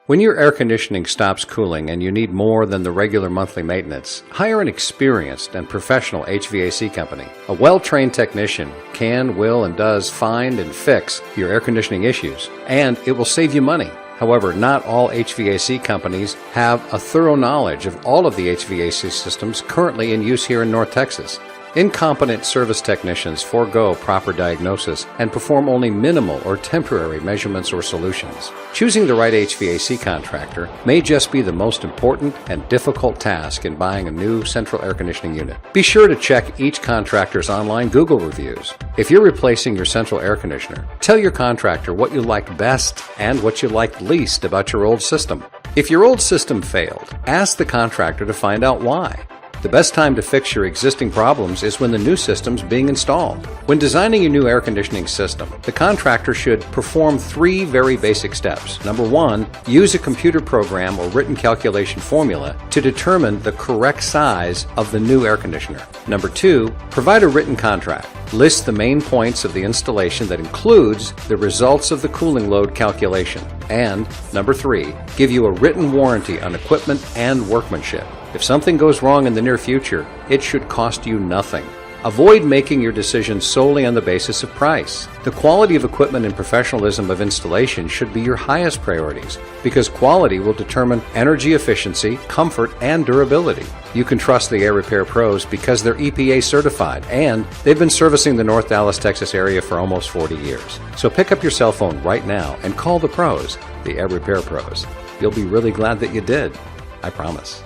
When your air conditioning stops cooling and you need more than the regular monthly maintenance, hire an experienced and professional HVAC company. A well-trained technician can, will, and does find and fix your air conditioning issues, and it will save you money. However, not all HVAC companies have a thorough knowledge of all of the HVAC systems currently in use here in North Texas. Incompetent service technicians forego proper diagnosis and perform only minimal or temporary measurements or solutions. Choosing the right HVAC contractor may just be the most important and difficult task in buying a new central air conditioning unit. Be sure to check each contractor's online Google reviews. If you're replacing your central air conditioner, tell your contractor what you liked best and what you liked least about your old system. If your old system failed, ask the contractor to find out why. The best time to fix your existing problems is when the new system's being installed. When designing your new air conditioning system, the contractor should perform 3 very basic steps. Number 1, use a computer program or written calculation formula to determine the correct size of the new air conditioner. Number 2, provide a written contract. List the main points of the installation that includes the results of the cooling load calculation. And number 3, give you a written warranty on equipment and workmanship. If something goes wrong in the near future, it should cost you nothing. Avoid making your decisions solely on the basis of price. The quality of equipment and professionalism of installation should be your highest priorities, because quality will determine energy efficiency, comfort, and durability. You can trust the Air Repair Pros because they're EPA certified, and they've been servicing the North Dallas, Texas area for almost 40 years. So pick up your cell phone right now and call the pros, the Air Repair Pros. You'll be really glad that you did. I promise.